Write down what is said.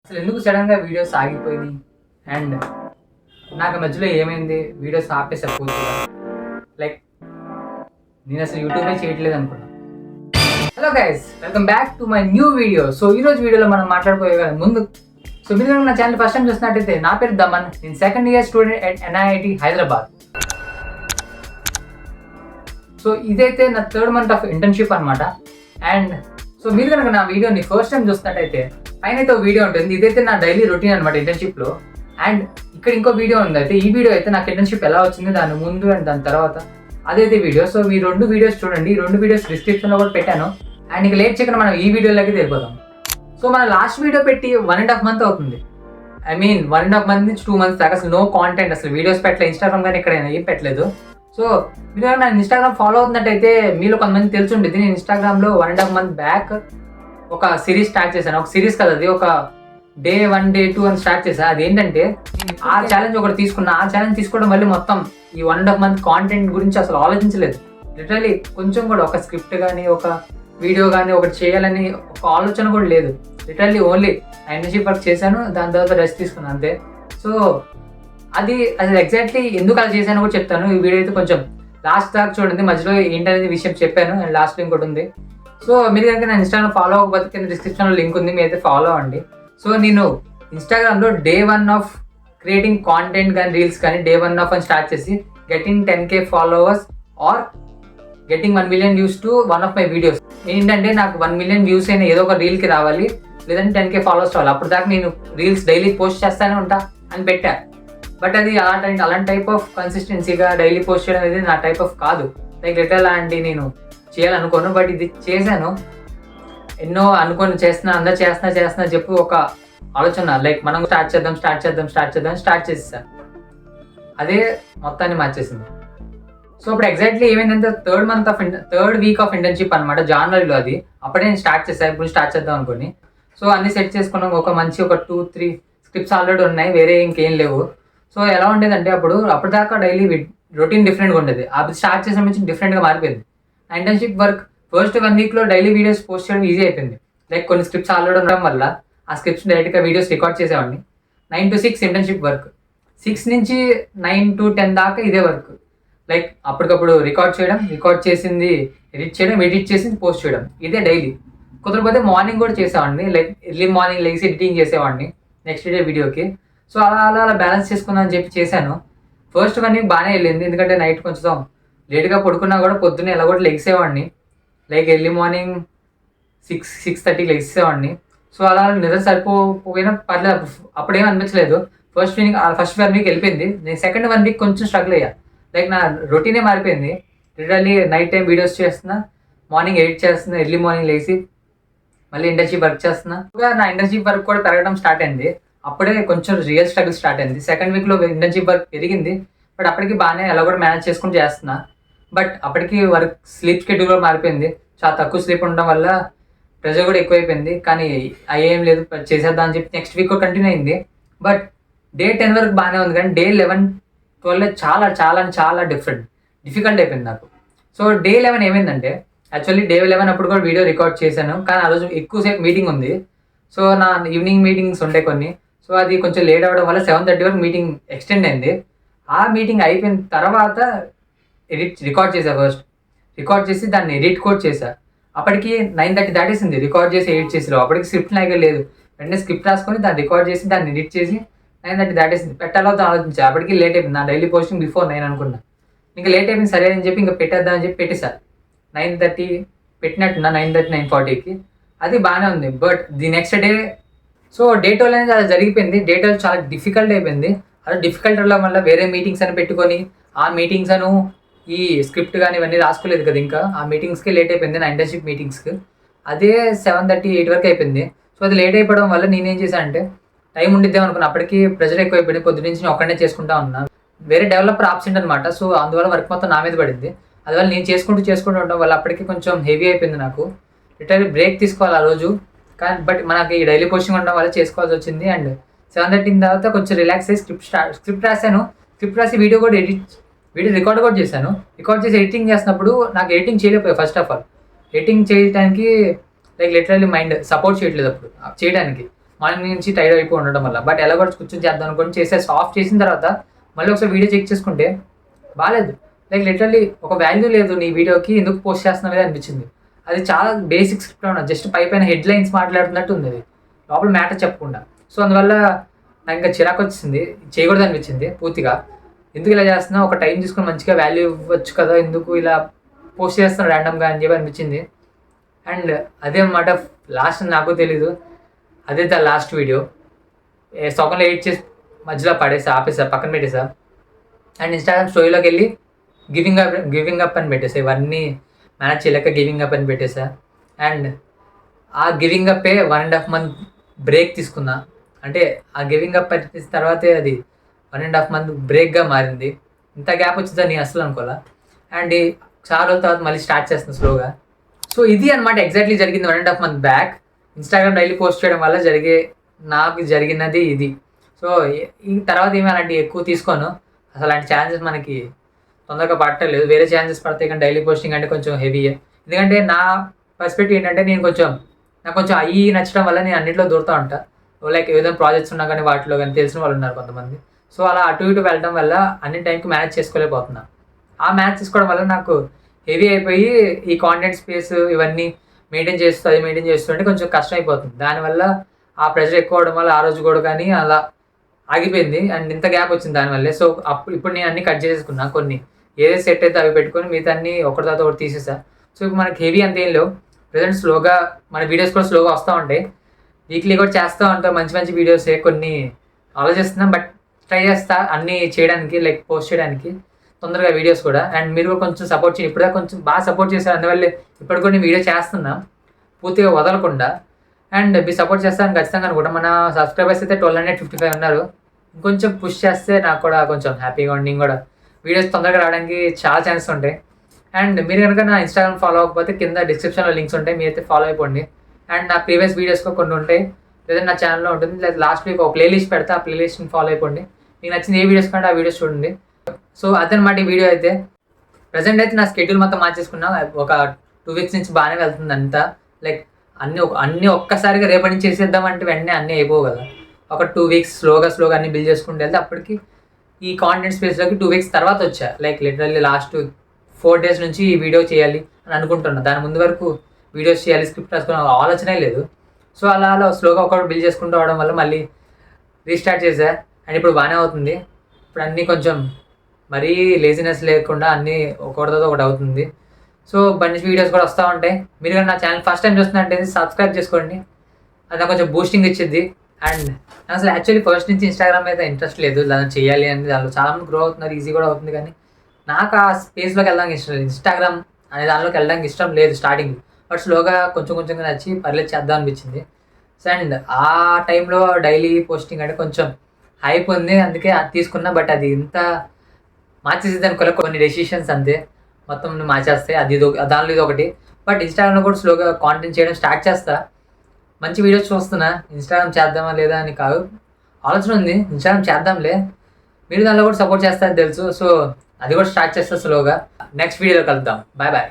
అసలు ఎందుకు సడన్గా వీడియోస్ ఆగిపోయినాయి అండ్ నాకు మధ్యలో ఏమైంది వీడియోస్ ఆపేసా పూర్తిగా. లైక్ నేను అసలు యూట్యూబే చేయట్లేదు అనుకున్నా. Hello guys, welcome back to my new video. So ఈరోజు వీడియోలో మనం మాట్లాడుకోవే ముందు మీరు నా ఛానల్ ఫస్ట్ టైం చూసినట్టయితే నా పేరు దమన్. నేను second year student at NIT Hyderabad. So ఇదైతే నా థర్డ్ మంత్ ఆఫ్ ఇంటర్న్షిప్ అనమాట. అండ్ సో మీరు కనుక నా వీడియోని ఫస్ట్ టైం చూస్తున్నట్టయితే పైన అయితే ఒక వీడియో ఉంటుంది. ఇదైతే నా డైలీ రొటీన్ అనమాట ఇంటర్న్షిప్లో. అండ్ ఇక్కడ ఇంకో వీడియో ఉంది. అయితే ఈ వీడియో అయితే నాకు ఇంటర్న్షిప్ ఎలా వచ్చింది, దాని ముందు అండ్ దాని తర్వాత అదైతే వీడియో. సో ఈ రెండు వీడియోస్ చూడండి. ఈ రెండు వీడియోస్ డిస్క్రిప్షన్లో కూడా పెట్టాను. అండ్ ఇక లేట్ చేయకుండా మనం ఈ వీడియోలోకి వెళ్ళిపోతాం. సో మన లాస్ట్ వీడియో పెట్టి 1.5 month అవుతుంది. ఐ మీన్ 1.5 month నుంచి 2 months దాకా అసలు నో కాంటెంట్, అసలు వీడియోస్ పెట్టలేదు. ఇన్స్టాగ్రామ్ కానీ ఎక్కడైనా ఏం పెట్టలేదు. సో మీరు నా ఇన్స్టాగ్రామ్ ఫాలో అవుతున్నట్టయితే మీలో కొంతమంది తెలిసి ఉండేది, నేను ఇన్స్టాగ్రామ్లో 1.5 month బ్యాక్ ఒక సిరీస్ స్టార్ట్ చేశాను. ఒక సిరీస్ కదా అది, ఒక Day 1 Day 2 అని స్టార్ట్ చేశాను. అది ఏంటంటే ఆ ఛాలెంజ్ ఒకటి తీసుకున్నా. ఆ ఛాలెంజ్ తీసుకోవడం వల్ల మొత్తం ఈ 1.5 month కాంటెంట్ గురించి అసలు ఆలోచించలేదు. లిటరలీ కొంచెం కూడా ఒక స్క్రిప్ట్ కానీ ఒక వీడియో కానీ ఒకటి చేయాలని ఒక ఆలోచన కూడా లేదు. లిటరల్లీ ఓన్లీ ఇంటర్న్షిప్ వర్క్ చేశాను, దాని తర్వాత రెస్ట్ తీసుకున్నాను అంతే. సో అది ఎగ్జాక్ట్లీ ఎందుకు అలా చేశాను కూడా చెప్తాను. ఈ వీడియో అయితే కొంచెం లాస్ట్ దాకా చూడండి, మధ్యలో ఏంటనేది విషయం చెప్పాను. అండ్ లాస్ట్లో ఇంకోటి ఉంది. సో మీరు కనుక నా ఇన్స్టాగ్రామ్ ఫాలో అవ్వకపోతే కింద డిస్క్రిప్షన్లో లింక్ ఉంది, మీరు అయితే ఫాలో అవ్వండి. సో నేను ఇన్స్టాగ్రామ్లో Day 1 ఆఫ్ క్రియేటింగ్ కాంటెంట్ కానీ రీల్స్ కానీ Day 1 ఆఫ్ అని స్టార్ట్ చేసి getting 10K followers or getting 1 million views to one of my videos. ఏంటంటే నాకు 1 million views అయినా ఏదో ఒక రీల్కి రావాలి, లేదంటే 10K ఫాలోవర్స్ రావాలి. అప్పుడు దాకా నేను రీల్స్ డైలీ పోస్ట్ చేస్తానే ఉంటా అని పెట్టా. బట్ అది అలాంటి టైప్ ఆఫ్ కన్సిస్టెన్సీగా డైలీ పోస్ట్ చేయడం అనేది నా టైప్ ఆఫ్ కాదు. లైక్ లిటర్ లాంటి నేను చేయాలనుకోను, బట్ ఇది చేశాను. ఎన్నో అనుకొని చేస్తున్నా, అందరు చేస్తున్నా చెప్పి ఒక ఆలోచన లైక్ మనం స్టార్ట్ చేద్దాం చేసేసా. అదే మొత్తాన్ని మార్చేసింది. సో ఇప్పుడు ఎగ్జాక్ట్లీ ఏమైందంటే థర్డ్ వీక్ ఆఫ్ ఇంటర్న్షిప్ అనమాట, జనవరిలో. అది అప్పుడే నేను స్టార్ట్ చేశాను, ఇప్పుడు స్టార్ట్ చేద్దాం అనుకుని. సో అన్ని సెట్ చేసుకున్నాం. ఒక 2-3 స్క్రిప్ట్స్ ఆల్రెడీ ఉన్నాయి, వేరే ఇంకేం లేవు. సో ఎలా ఉండేదంటే అప్పటిదాకా డైలీ రొటీన్ డిఫరెంట్గా ఉండేది. అది స్టార్ట్ చేసిన నుంచి డిఫరెంట్గా మారిపోయింది. నా ఇంటర్న్షిప్ వర్క్ ఫస్ట్ 1 weekలో డైలీ వీడియోస్ పోస్ట్ చేయడం ఈజీ అయిపోయింది. లైక్ కొన్ని స్క్రిప్ట్స్ ఆల్రెడీ ఉండడం వల్ల ఆ స్క్రిప్ట్స్ డైరెక్ట్గా వీడియోస్ రికార్డ్ చేసేవాడిని. 9 to 6 ఇంటర్న్షిప్ వర్క్, 6 నుంచి 9 to 10 దాకా ఇదే వర్క్. లైక్ అప్పటికప్పుడు రికార్డ్ చేసింది ఎడిట్ చేసింది పోస్ట్ చేయడం, ఇదే డైలీ. కుదరకపోతే మార్నింగ్ కూడా చేసేవాడిని, like early morning legs editing చేసేవాడిని నెక్స్ట్ డే వీడియోకి. సో అలా బ్యాలెన్స్ చేసుకుందాం అని చెప్పి చేశాను. ఫస్ట్ 1 week బాగానే వెళ్ళింది, ఎందుకంటే నైట్ కొంచెం లేట్గా పడుకున్నా కూడా పొద్దున్నే ఎలా కూడా లెగిసేవాడిని. లైక్ ఎర్లీ మార్నింగ్ 6-6:30 లెగిసేవాడిని. సో అలా నిద్ర సరిపోయినా పర్లేదు, అప్పుడేం అనిపించలేదు. ఫస్ట్ 1 week వెళ్ళిపోయింది. నేను సెకండ్ 1 week కొంచెం స్ట్రగుల్ అయ్యా. లైక్ నా రొటీనే మారిపోయింది. లిటరల్లీ నైట్ టైం వీడియోస్ చేస్తున్నా, మార్నింగ్ ఎడిట్ చేస్తున్నా, ఎర్లీ మార్నింగ్ లేచి మళ్ళీ ఇంటర్న్షిప్ వర్క్ చేస్తున్నా. నా ఇంటర్న్షిప్ వర్క్ కూడా పెరగడం స్టార్ట్ అయింది. అప్పుడే కొంచెం రియల్ స్ట్రగుల్ స్టార్ట్ అయింది. సెకండ్ వీక్లో ఇంటర్న్షిప్ వర్క్ పెరిగింది, బట్ అప్పటికి బాగానే ఎలా కూడా మేనేజ్ చేసుకుంటూ చేస్తున్నా. బట్ అప్పటికి వర్క్ స్లీప్ షెడ్యూల్ కూడా మారిపోయింది. చాలా తక్కువ స్లీప్ ఉండడం వల్ల ప్రెజర్ కూడా ఎక్కువైపోయింది. కానీ అయ్యేం లేదు, చేసేద్దాం అని చెప్పి నెక్స్ట్ వీక్ కంటిన్యూ అయింది. బట్ Day 10 వరకు బాగానే ఉంది, కానీ Day 11-12 చాలా డిఫికల్ట్ అయిపోయింది నాకు. సో Day 11 ఏమైందంటే, యాక్చువల్లీ Day 11 అప్పుడు కూడా వీడియో రికార్డ్ చేశాను, కానీ ఆ రోజు ఎక్కువసేపు మీటింగ్ ఉంది. సో నా ఈవినింగ్ మీటింగ్స్ ఉంటాయి కొన్ని. సో అది కొంచెం లేట్ అవ్వడం వల్ల 7:30 వరకు మీటింగ్ ఎక్స్టెండ్ అయింది. ఆ మీటింగ్ అయిపోయిన తర్వాత రికార్డ్ చేశా. ఫస్ట్ రికార్డ్ చేసి దాన్ని ఎడిట్ కూడా చేశా. అప్పటికి 9:30 దాటేసింది రికార్డ్ చేసి ఎడిట్ చేసి. అప్పటికి స్క్రిప్ట్ లాగే లేదు. వెంటనే స్క్రిప్ట్ రాసుకొని దాన్ని రికార్డ్ చేసి దాన్ని ఎడిట్ చేసి 9:30 దాటేసింది. పెట్టాలో ఆలోచించా. అప్పటికి లేట్ అయిపోయింది. నా డైలీ పోస్టింగ్ బిఫోర్ 9 అనుకున్నా. ఇంకా లేట్ అయిపోయింది, సరే అని చెప్పి ఇంకా పెట్టేద్దాం అని చెప్పి పెట్టేశా. 9:30 పెట్టినట్టున్నా, 9:30-9:40కి. అది బాగానే ఉంది. But the next day, so Day 12 అనేది అలా జరిగిపోయింది. Day 12 చాలా డిఫికల్ట్ అయిపోయింది. అలా డిఫికల్ట్ అవ్వడం వల్ల వేరే మీటింగ్స్ అని పెట్టుకొని ఆ మీటింగ్స్ ఈ స్క్రిప్ట్ కానీ ఇవన్నీ రాసుకోలేదు కదా, ఇంకా ఆ మీటింగ్స్కి లేట్ అయిపోయింది. నా ఇంటర్న్షిప్ మీటింగ్స్కి అదే 7:30-8 వరకు అయిపోయింది. సో అది లేట్ అయిపోవడం వల్ల నేనేం చేశాను అంటే, టైం ఉండిద్దాం అనుకున్నా. అప్పటికి ప్రెజర్ ఎక్కువైపోయింది. పొద్దు నుంచి నేను ఒక్కడే చేసుకుంటా ఉన్నా. వేరే డెవలపర్ ఆబ్సెంట్ అనమాట. సో అందువల్ల వర్క్ మొత్తం నా మీద పడింది. అందువల్ల నేను చేసుకుంటూ ఉండడం వల్ల అప్పటికి కొంచెం హెవీ అయిపోయింది నాకు. లిటరల్లీ బ్రేక్ తీసుకోవాలి ఆ రోజు, కానీ బట్ మనకి ఈ డైలీ పోస్టింగ్ ఉండడం వల్ల చేసుకోవాల్సి వచ్చింది. అండ్ 7:30 తర్వాత కొంచెం రిలాక్స్ అయ్యి స్క్రిప్ట్ రాశాను. స్క్రిప్ట్ రాసి వీడియో రికార్డ్ కూడా చేశాను. రికార్డ్ చేసి ఎడిటింగ్ చేసినప్పుడు నాకు ఎడిటింగ్ చేయలేకపోయా. ఫస్ట్ ఆఫ్ ఆల్ ఎడిటింగ్ చేయడానికి లైక్ లిటరల్లీ మైండ్ సపోర్ట్ చేయట్లేదు అప్పుడు చేయడానికి. మార్నింగ్ నుంచి టైర్డ్ అయిపోయి ఉండడం వల్ల. బట్ ఎలా కూడా కూర్చొని చేద్దాం అనుకోని చేసేసి ఆఫ్ చేసిన తర్వాత మళ్ళీ ఒకసారి వీడియో చెక్ చేసుకుంటే బాగాలేదు. లైక్ లిటరల్లీ ఒక వాల్యూ లేదు నీ వీడియోకి, ఎందుకు పోస్ట్ చేస్తున్నావు అనిపించింది. అది చాలా బేసిక్ స్క్రిప్ట్లో ఉన్నది, జస్ట్ పైన హెడ్లైన్స్ మాట్లాడుతున్నట్టు ఉంది, అది లోపల మ్యాటర్ చెప్పకుండా. సో అందువల్ల నాకు ఇంకా చిరాకు వచ్చింది, చేయకూడదు అనిపించింది పూర్తిగా. ఎందుకు ఇలా చేస్తున్నా, ఒక టైం తీసుకొని మంచిగా వాల్యూ ఇవ్వచ్చు కదా, ఎందుకు ఇలా పోస్ట్ చేస్తున్నాను ర్యాండమ్గా అని చెప్పి అనిపించింది. అండ్ అదే అన్నమాట లాస్ట్, నాకు తెలీదు అదే ద లాస్ట్ వీడియో. సగంలో ఎడిట్ చేసి మధ్యలో ఆపేసా, పక్కన పెట్టేసా. అండ్ ఇన్స్టాగ్రామ్ స్టోరీలోకి వెళ్ళి గివింగ్ అప్ అని పెట్టేసా, ఇవన్నీ మేనేజ్ చేయలేక గివింగ్ అప్ అని పెట్టేసా. అండ్ ఆ గివింగ్ అప్పే 1.5 month బ్రేక్ తీసుకున్నా. అంటే ఆ గివింగ్ అప్ పెట్టిన తర్వాతే అది 1.5 month బ్రేక్గా మారింది. ఇంత గ్యాప్ వచ్చిందని నేను అసలు అనుకోలే. అండ్ చాలా రోజుల తర్వాత మళ్ళీ స్టార్ట్ చేస్తున్నా స్లోగా. సో ఇది అనమాట ఎగ్జాక్ట్లీ జరిగింది 1.5 month back. Instagram daily post చేయడం వల్ల నాకు జరిగినది ఇది. సో ఈ తర్వాత ఏమి అలాంటి ఎక్కువ తీసుకోను, అసలు అలాంటి ఛాన్సెస్ మనకి తొందరగా పట్టలేదు. వేరే ఛాన్సెస్ పడతాయి కానీ డైలీ పోస్టింగ్ అంటే కొంచెం హెవీయే. ఎందుకంటే నా పర్స్పెక్టివ్ ఏంటంటే నాకు కొంచెం అయ్యి నచ్చడం వల్ల నేను అన్నింటిలో దూరుతూ ఉంటాను. లైక్ ఏదైనా ప్రాజెక్ట్స్ ఉన్నా కానీ వాటిలో కానీ తెలిసిన వాళ్ళు ఉన్నారు కొంతమంది. సో అలా అటు ఇటు వెళ్ళడం వల్ల అన్ని టైంకి మేనేజ్ చేసుకోలేకపోతున్నా. ఆ మేనేజ్ చేసుకోవడం వల్ల నాకు హెవీ అయిపోయి ఈ కాంటెంట్ స్పేస్ ఇవన్నీ మెయింటైన్ చేస్తూ అంటే కొంచెం కష్టం అయిపోతుంది. దానివల్ల ఆ ప్రెషర్ ఎక్కువ అవడం వల్ల ఆ రోజు కూడా కానీ అలా ఆగిపోయింది. అండ్ ఇంత గ్యాప్ వచ్చింది దానివల్లే. సో ఇప్పుడు నేను అన్ని కట్ చేసుకున్నా, కొన్ని ఏదైతే సెట్ అయితే అవి పెట్టుకొని మిగతా అన్ని ఒకటి తర్వాత ఒకటి తీసేసా. సో ఇప్పుడు మనకి హెవీ అంత ఏం లేవు. ప్రజెంట్ స్లోగా మన వీడియోస్ కూడా స్లోగా వస్తూ ఉంటాయి, వీక్లీ కూడా చేస్తూ ఉంటాం మంచి మంచి వీడియోసే. కొన్ని ఆలోచిస్తున్నాం, బట్ ట్రై చేస్తా అన్నీ చేయడానికి, లైక్ పోస్ట్ చేయడానికి తొందరగా వీడియోస్ కూడా. అండ్ మీరు కూడా కొంచెం సపోర్ట్ చేయండి, ఇప్పుడే కొంచెం బాగా సపోర్ట్ చేశారు, అందువల్లే ఇప్పుడు కూడా నేను వీడియో చేస్తున్నా పూర్తిగా వదలకుండా. అండ్ మీరు సపోర్ట్ చేస్తారని ఖచ్చితంగా అనుకుంటా. మన సబ్స్క్రైబర్స్ అయితే 1255 ఉన్నారు. ఇంకొంచెం పుష్ చేస్తే నాకు కూడా కొంచెం హ్యాపీగా ఉండి కూడా వీడియోస్ తొందరగా రావడానికి చాలా ఛాన్సెస్ ఉంటాయి. అండ్ మీరు కనుక నా ఇన్స్టాగ్రామ్ ఫాలో అవ్వకపోతే కింద డిస్క్రిప్షన్లో లింక్స్ ఉంటాయి, మీరైతే ఫాలో అయిపోండి. అండ్ నా ప్రీవియస్ వీడియోస్లో కొన్ని ఉంటాయి, లేదా నా ఛానల్లో ఉంటుంది, లేదా లాస్ట్ వీక్ ఒక ప్లేలిస్ట్ పెడతా, ఆ ప్లేలిస్ట్ని ఫాలో అయిపోండి. మీకు నచ్చిన ఏ వీడియోస్ కంటే ఆ వీడియోస్ చూడండి. సో అదనమాట ఈ వీడియో అయితే. ప్రజెంట్ అయితే నా స్కెడ్యూల్ మొత్తం మార్చేసుకున్నా, ఒక 2 weeks నుంచి బాగానే వెళ్తుంది అంతా. లైక్ అన్నీ ఒక్కసారిగా రేపటి నుంచి చేసేద్దామంటే వెంటనే అన్నీ అయిపోవు కదా. ఒక 2 weeks స్లోగా అన్ని బిల్డ్ చేసుకుంటూ వెళ్తే అప్పటికి ఈ కాంటెంట్ స్పేస్లోకి 2 weeks తర్వాత వచ్చా. లైక్ లిటరల్లీ లాస్ట్ 4 days నుంచి ఈ వీడియో చేయాలి అని అనుకుంటున్నా. దాని ముందు వరకు వీడియోస్ చేయాలి, స్క్రిప్ట్ రాసుకునే ఆలోచనే లేదు. సో అలా స్లోగా ఒకటి బిల్డ్ చేసుకుంటూ అవడం వల్ల మళ్ళీ రీస్టార్ట్ చేశా. అండ్ ఇప్పుడు బాగానే అవుతుంది. ఇప్పుడు అన్నీ కొంచెం మరీ లేజినెస్ లేకుండా అన్నీ ఒకటితో ఒకటి అవుతుంది. సో మంచి వీడియోస్ కూడా వస్తూ ఉంటాయి. మీరు కానీ నా ఛానల్ ఫస్ట్ టైం చూస్తున్నట్టే సబ్స్క్రైబ్ చేసుకోండి, అది నాకు కొంచెం బూస్టింగ్ ఇచ్చింది. అండ్ అసలు యాక్చువల్లీ ఫస్ట్ నుంచి ఇన్స్టాగ్రామ్ మీద ఇంట్రెస్ట్ లేదు, దాన్ని చేయాలి అని. దానిలో చాలామంది గ్రో అవుతున్నారు, ఈజీ కూడా అవుతుంది, కానీ నాకు ఆ స్పేస్లోకి వెళ్ళడానికి ఇష్టం లేదు. ఇన్స్టాగ్రామ్ అనే దానిలోకి వెళ్ళడానికి ఇష్టం లేదు స్టార్టింగ్, బట్ స్లోగా కొంచెంగా నచ్చి పర్లేదు చేద్దాం అనిపించింది. అండ్ ఆ టైంలో డైలీ పోస్టింగ్ అంటే కొంచెం హైప్ ఉంది, అందుకే అది తీసుకున్నా. బట్ అది ఇంత మార్చేసేది అనుకోలే, కొన్ని డెసిషన్స్ అంతే మొత్తం మార్చేస్తాయి. దానిలో ఇది ఒకటి. బట్ ఇన్స్టాగ్రామ్లో కూడా స్లోగా కాంటెంట్ చేయడం స్టార్ట్ చేస్తా. మంచి వీడియోస్ చూస్తున్నా, ఇన్స్టాగ్రామ్ చేద్దామా లేదా అని కాదు, ఆలోచన ఉంది, ఇన్స్టాగ్రామ్ చేద్దాంలే. మీరు దానిలో కూడా సపోర్ట్ చేస్తారని తెలుసు. సో అది కూడా స్టార్ట్ చేస్తా స్లోగా. నెక్స్ట్ వీడియోలో కలుద్దాం. బాయ్.